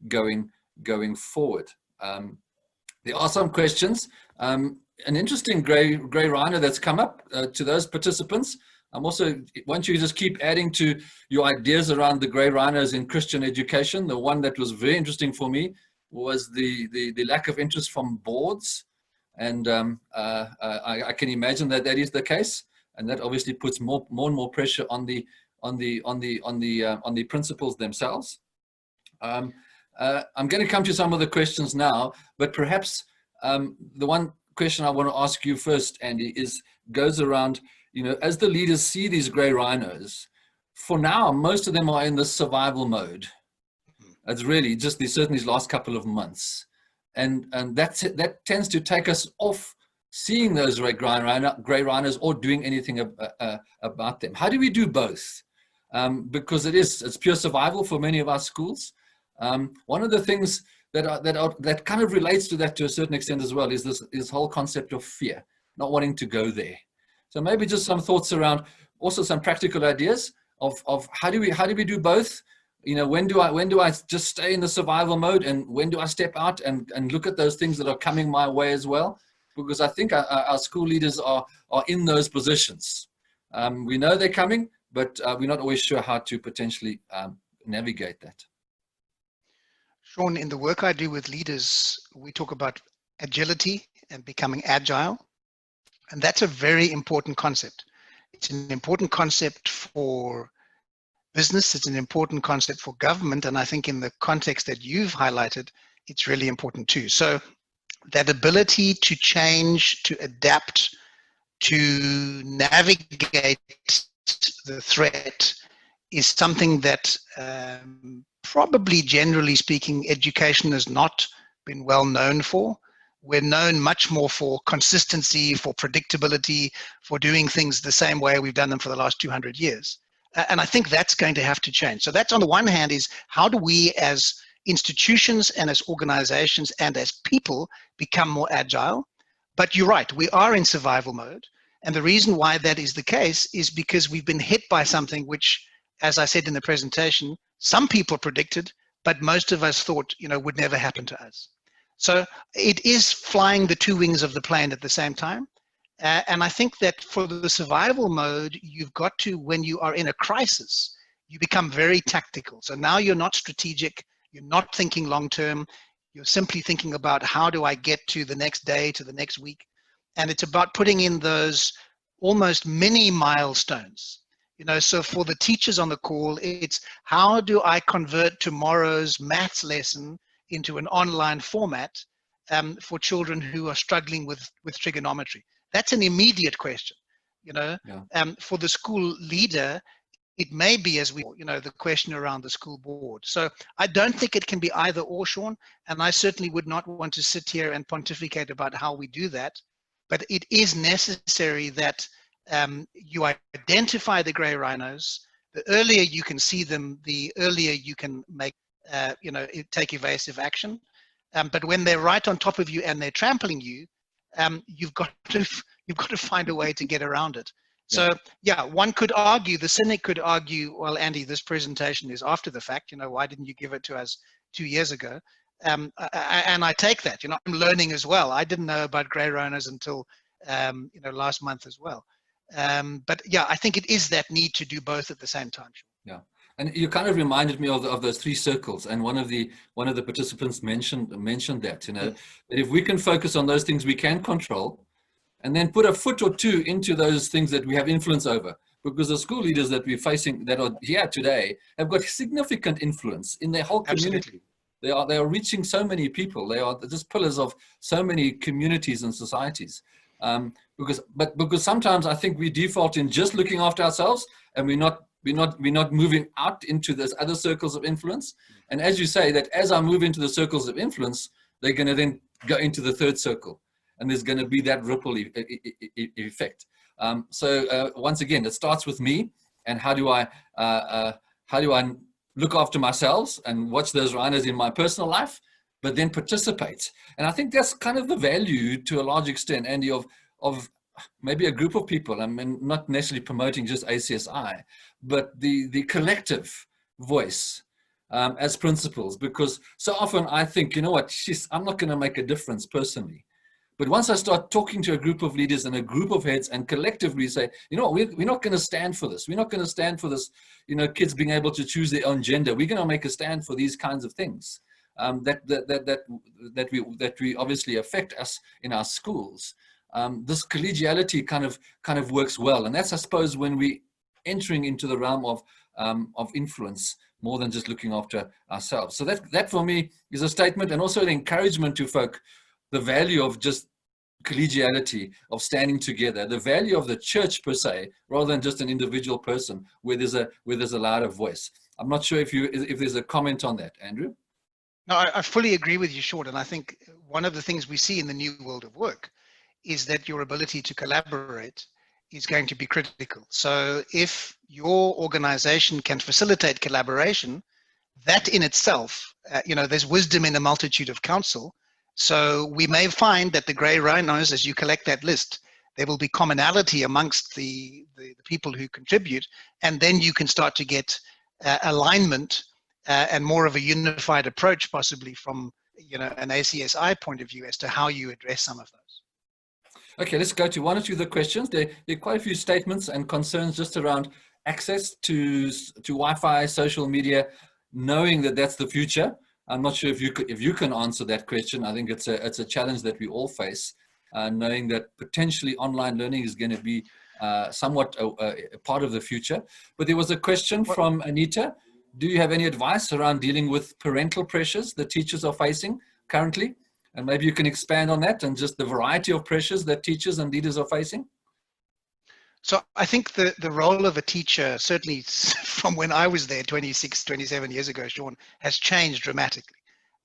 going forward. There are some questions. An interesting gray rhino that's come up to those participants. I'm also want you to just keep adding to your ideas around the gray rhinos in Christian education. The one that was very interesting for me was the lack of interest from boards, and I can imagine that is the case, and that obviously puts more and more pressure on the principals themselves. I'm going to come to some of the questions now, but perhaps the one question I want to ask you first, Andy, goes around, as the leaders see these grey rhinos, for now, most of them are in the survival mode. It's really just certainly these last couple of months. And that tends to take us off seeing those grey rhinos or doing anything about them. How do we do both? Because it's pure survival for many of our schools. One of the things that kind of relates to that to a certain extent as well is this whole concept of fear, not wanting to go there. So maybe just some thoughts around, also some practical ideas of how do we do both? When do I just stay in the survival mode, and when do I step out and look at those things that are coming my way as well? Because I think our school leaders are in those positions. We know they're coming, but we're not always sure how to potentially navigate that. Sean, in the work I do with leaders, we talk about agility and becoming agile. And that's a very important concept. It's an important concept for business. It's an important concept for government. And I think in the context that you've highlighted, it's really important too. So that ability to change, to adapt, to navigate the threat is something that probably, generally speaking, education has not been well known for. We're known much more for consistency, for predictability, for doing things the same way we've done them for the last 200 years. And I think that's going to have to change. So that's, on the one hand, is how do we as institutions and as organizations and as people become more agile? But you're right, we are in survival mode. And the reason why that is the case is because we've been hit by something which, as I said in the presentation, some people predicted, but most of us thought, would never happen to us. So it is flying the two wings of the plane at the same time. And I think that for the survival mode, you've got to, when you are in a crisis, you become very tactical. So now you're not strategic, you're not thinking long-term, you're simply thinking about how do I get to the next day, to the next week. And it's about putting in those almost mini milestones. So for the teachers on the call, it's how do I convert tomorrow's maths lesson into an online format for children who are struggling with trigonometry? That's an immediate question. Yeah. For the school leader, it may be, as the question around the school board. So I don't think it can be either or, Sean, and I certainly would not want to sit here and pontificate about how we do that. But it is necessary that you identify the grey rhinos. The earlier you can see them, the earlier you can make, take evasive action. But when they're right on top of you and they're trampling you, you've got to find a way to get around it. So yeah, one could argue, the cynic could argue, well, Andy, this presentation is after the fact. Why didn't you give it to us 2 years ago? And I take that. I'm learning as well. I didn't know about grey rhinos until last month as well. But yeah, I think it is that need to do both at the same time. Yeah, and you kind of reminded me of those 3 circles, and one of the participants mentioned that that if we can focus on those things we can control, and then put a foot or two into those things that we have influence over, because the school leaders that we're facing that are here today have got significant influence in their whole community. Absolutely. They are reaching so many people. They are just pillars of so many communities and societies. Because sometimes I think we default in just looking after ourselves, and we're not moving out into those other circles of influence. And as you say, that as I move into the circles of influence, they're going to then go into the 3rd circle, and there's going to be that ripple effect. So once again, it starts with me, and how do I look after myself and watch those rhinos in my personal life, but then participate. And I think that's kind of the value, to a large extent, Andy, of maybe a group of people. I mean, not necessarily promoting just ACSI, but the collective voice as principals. Because so often I think, I'm not going to make a difference personally. But once I start talking to a group of leaders and a group of heads, and collectively say, we're not going to stand for this. We're not going to stand for this, kids being able to choose their own gender. We're going to make a stand for these kinds of things that we obviously affect us in our schools. This collegiality kind of works well, and that's, I suppose, when we entering into the realm of influence more than just looking after ourselves. So that for me is a statement, and also an encouragement to folk, the value of just collegiality, of standing together, the value of the church per se, rather than just an individual person where there's a louder voice. I'm not sure if there's a comment on that, Andrew. No, I fully agree with you, Sean. And I think one of the things we see in the new world of work is that your ability to collaborate is going to be critical. So if your organization can facilitate collaboration, that in itself, there's wisdom in a multitude of counsel. So we may find that the grey rhinos, as you collect that list, there will be commonality amongst the people who contribute, and then you can start to get alignment and more of a unified approach, possibly from an ACSI point of view as to how you address some of those. Okay, let's go to one or two of the questions. There are quite a few statements and concerns just around access to Wi-Fi, social media, knowing that that's the future. I'm not sure if you can answer that question. I think it's a challenge that we all face, knowing that potentially online learning is going to be somewhat a part of the future. But there was a question from Anita. Do you have any advice around dealing with parental pressures that teachers are facing currently? And maybe you can expand on that and just the variety of pressures that teachers and leaders are facing. So I think the role of a teacher, certainly from when I was there 26, 27 years ago, Sean, has changed dramatically.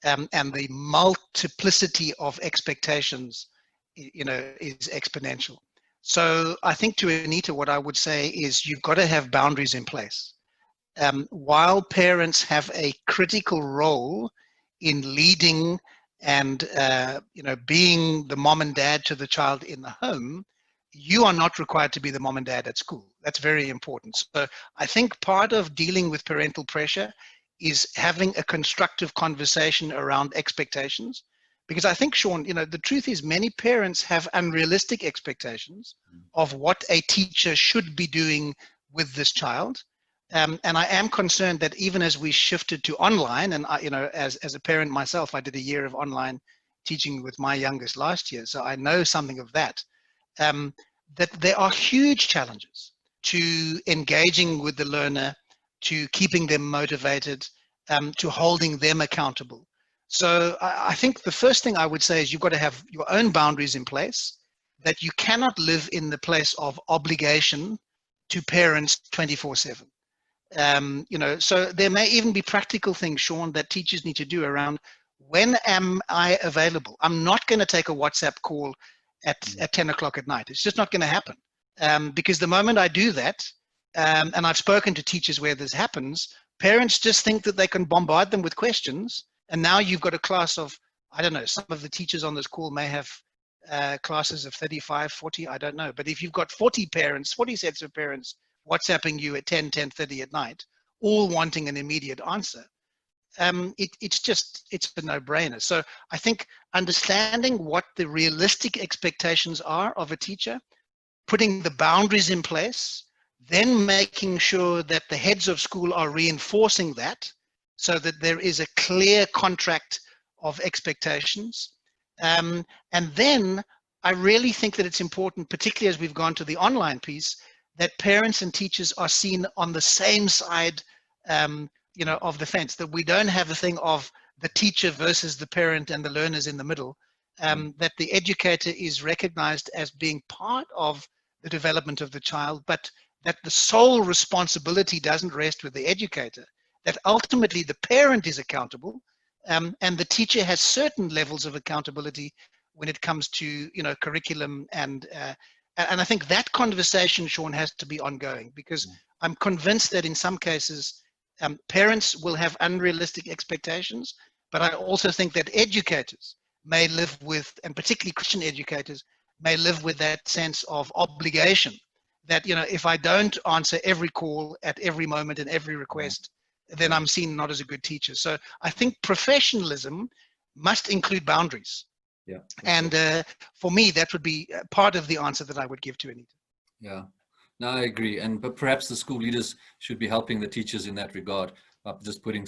And the multiplicity of expectations, is exponential. So I think to Anita, what I would say is you've got to have boundaries in place. While parents have a critical role in leading and being the mom and dad to the child in the home, you are not required to be the mom and dad at school. That's very important. So I think part of dealing with parental pressure is having a constructive conversation around expectations. Because I think, Sean, the truth is many parents have unrealistic expectations of what a teacher should be doing with this child. And I am concerned that even as we shifted to online, and as a parent myself, I did a year of online teaching with my youngest last year, so I know something of that. That there are huge challenges to engaging with the learner, to keeping them motivated, to holding them accountable. So I think the first thing I would say is you've got to have your own boundaries in place, that you cannot live in the place of obligation to parents 24/7. So there may even be practical things, Sean, that teachers need to do around when am I available? I'm not going to take a WhatsApp call at 10 o'clock at night. It's just not going to happen. Because the moment I do that, and I've spoken to teachers where this happens, parents just think that they can bombard them with questions. And now you've got a class of, I don't know, some of the teachers on this call may have classes of 35, 40, I don't know. But if you've got 40 sets of parents WhatsApping you at 10:30 at night, all wanting an immediate answer, it's a no-brainer. So I think understanding what the realistic expectations are of a teacher, putting the boundaries in place, then making sure that the heads of school are reinforcing that so that there is a clear contract of expectations. And then I really think that it's important, particularly as we've gone to the online piece, that parents and teachers are seen on the same side of the fence, that we don't have a thing of the teacher versus the parent and the learners in the middle, that the educator is recognized as being part of the development of the child, but that the sole responsibility doesn't rest with the educator, that ultimately the parent is accountable, and the teacher has certain levels of accountability when it comes to curriculum and I think that conversation, Sean, has to be ongoing, because I'm convinced that in some cases parents will have unrealistic expectations, but I also think that educators may live with, and particularly Christian educators, may live with that sense of obligation that, if I don't answer every call at every moment and every request, then I'm seen not as a good teacher. So I think professionalism must include boundaries. Yeah. And for me, that would be part of the answer that I would give to Anita. Yeah, no, I agree. But perhaps the school leaders should be helping the teachers in that regard, just putting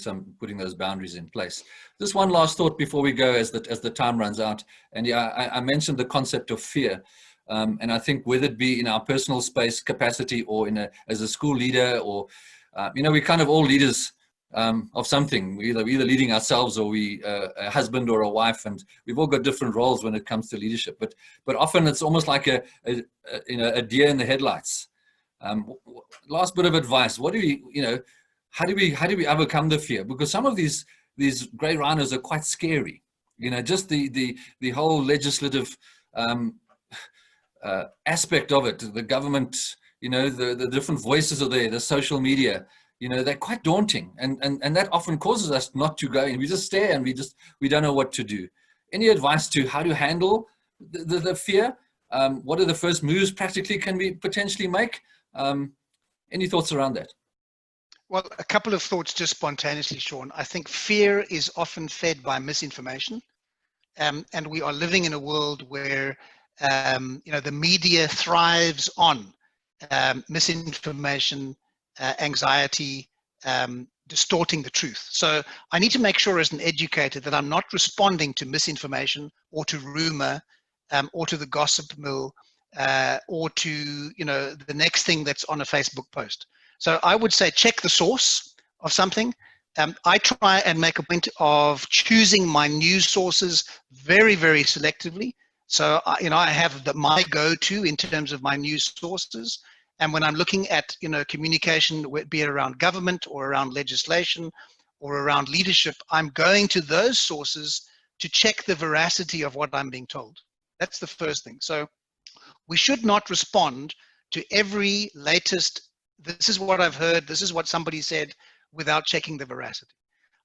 those boundaries in place. Just one last thought before we go, as the time runs out. And yeah, I mentioned the concept of fear. And I think whether it be in our personal space capacity or as a school leader, or we're kind of all leaders of something. We're either leading ourselves, or we a husband or a wife, and we've all got different roles when it comes to leadership. But often it's almost like a deer in the headlights. Last bit of advice: what do we, how do we overcome the fear? Because some of these grey rhinos are quite scary. Just the whole legislative aspect of it, the government, the different voices are there, the social media, they're quite daunting, and that often causes us not to go, and we just stare, and we don't know what to do. Any advice to how to handle the fear? What are the first moves practically can we potentially make? Any thoughts around that? Well, a couple of thoughts just spontaneously, Sean. I think fear is often fed by misinformation, and we are living in a world where the media thrives on misinformation, anxiety, distorting the truth. So I need to make sure as an educator that I'm not responding to misinformation or to rumor or to the gossip mill or to the next thing that's on a Facebook post. So I would say check the source of something. I try and make a point of choosing my news sources very, very selectively. So I have my go-to in terms of my news sources. And when I'm looking at communication, be it around government or around legislation or around leadership, I'm going to those sources to check the veracity of what I'm being told. That's the first thing. So we should not respond to every latest, this is what I've heard, this is what somebody said, without checking the veracity.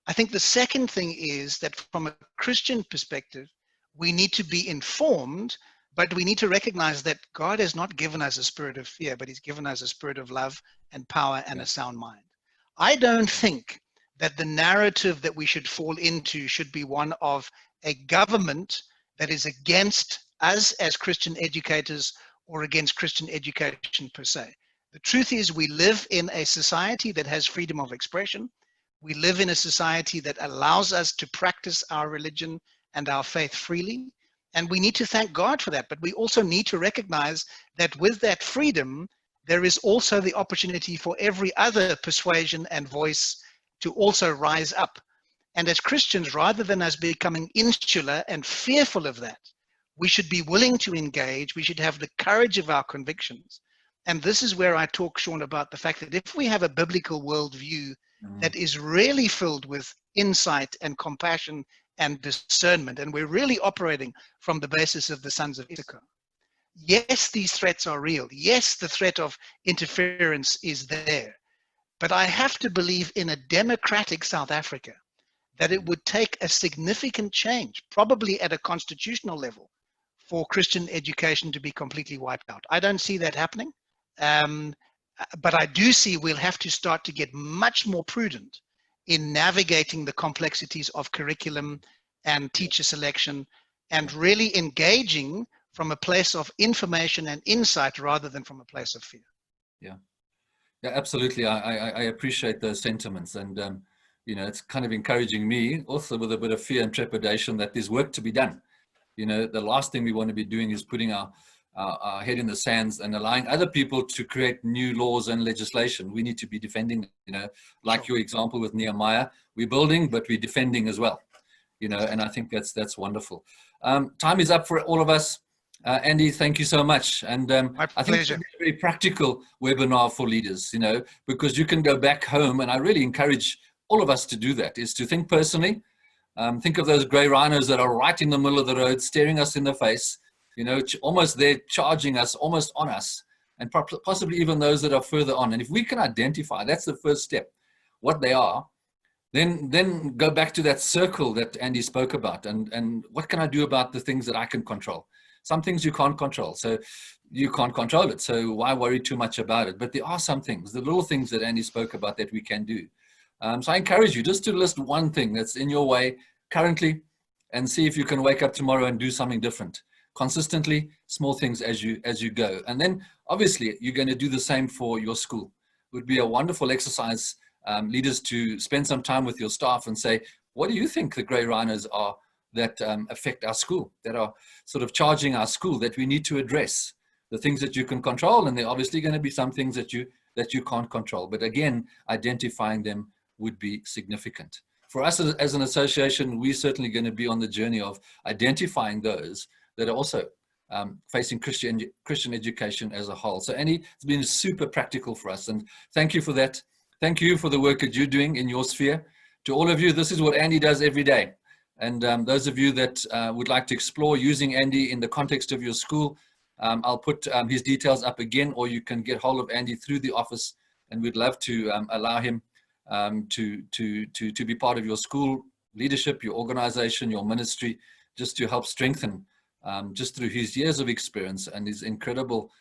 I think the second thing is that from a Christian perspective, we need to be informed, but we need to recognize that God has not given us a spirit of fear, but he's given us a spirit of love and power and a sound mind. I don't think that the narrative that we should fall into should be one of a government that is against us as Christian educators or against Christian education per se. The truth is we live in a society that has freedom of expression. We live in a society that allows us to practice our religion and our faith freely. And we need to thank God for that. But we also need to recognize that with that freedom, there is also the opportunity for every other persuasion and voice to also rise up. And as Christians, rather than us becoming insular and fearful of that, we should be willing to engage. We should have the courage of our convictions. And this is where I talk, Sean, about the fact that if we have a biblical worldview that is really filled with insight and compassion and discernment, and we're really operating from the basis of the sons of Issachar. Yes, these threats are real. Yes, the threat of interference is there. But I have to believe in a democratic South Africa that it would take a significant change, probably at a constitutional level, for Christian education to be completely wiped out. I don't see that happening. But I do see we'll have to start to get much more prudent in navigating the complexities of curriculum and teacher selection and really engaging from a place of information and insight rather than from a place of fear. Yeah, absolutely. I appreciate those sentiments, and it's kind of encouraging me also with a bit of fear and trepidation that there's work to be done. The last thing we want to be doing is putting our head in the sands and allowing other people to create new laws and legislation. We need to be defending, like your example with Nehemiah. We're building, but we're defending as well, and I think that's wonderful. Time is up for all of us. Andy, thank you so much. And I think it's a very practical webinar for leaders, because you can go back home, and I really encourage all of us to do that, is to think personally. Think of those grey rhinos that are right in the middle of the road, staring us in the face, almost there, charging us, almost on us, and possibly even those that are further on. And if we can identify, that's the first step, what they are, then go back to that circle that Andy spoke about. And what can I do about the things that I can control? Some things you can't control, so you can't control it. So why worry too much about it? But there are some things, the little things that Andy spoke about, that we can do. So I encourage you just to list one thing that's in your way currently and see if you can wake up tomorrow and do something different. Consistently, small things as you go. And then obviously you're going to do the same for your school. It would be a wonderful exercise, leaders, to spend some time with your staff and say, what do you think the grey rhinos are that affect our school, that are sort of charging our school, that we need to address? The things that you can control, and there are obviously going to be some things that you can't control. But again, identifying them would be significant. For us as an association, we're certainly going to be on the journey of identifying those that are also facing Christian education as a whole. So Andy, it's been super practical for us, and thank you for that. Thank you for the work that you're doing in your sphere. To all of you, this is what Andy does every day. And those of you that would like to explore using Andy in the context of your school, I'll put his details up again, or you can get hold of Andy through the office, and we'd love to allow him to be part of your school leadership, your organization, your ministry, just to help strengthen just through his years of experience and his incredible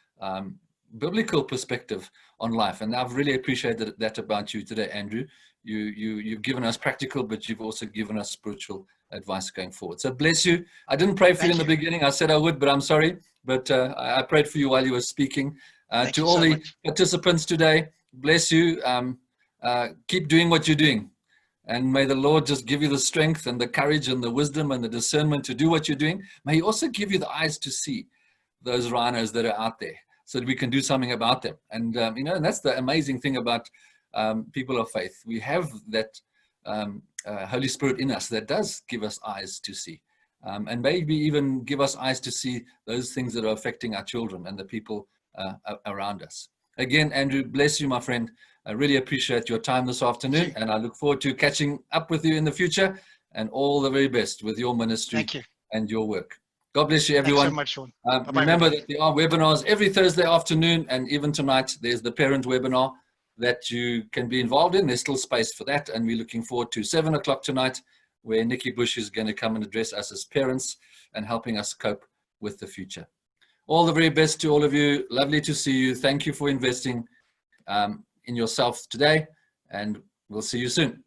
biblical perspective on life. And I've really appreciated that about you today, Andrew. You've given us practical, but you've also given us spiritual advice going forward. So bless you. I didn't pray for you in the beginning. I said I would, but I'm sorry. But I prayed for you while you were speaking. To all the participants today, bless you. Keep doing what you're doing. And may the Lord just give you the strength and the courage and the wisdom and the discernment to do what you're doing. May he also give you the eyes to see those rhinos that are out there, so that we can do something about them. And, and that's the amazing thing about people of faith. We have that Holy Spirit in us that does give us eyes to see. And maybe even give us eyes to see those things that are affecting our children and the people around us. Again, Andrew, bless you, my friend. I really appreciate your time this afternoon, and I look forward to catching up with you in the future, and all the very best with your ministry and your work. God bless you, everyone. Thanks so much, Sean. Remember that there are webinars every Thursday afternoon, and even tonight, there's the parent webinar that you can be involved in. There's still space for that, and we're looking forward to 7 o'clock tonight, where Nikki Bush is going to come and address us as parents and helping us cope with the future. All the very best to all of you. Lovely to see you. Thank you for investing in yourself today, and we'll see you soon.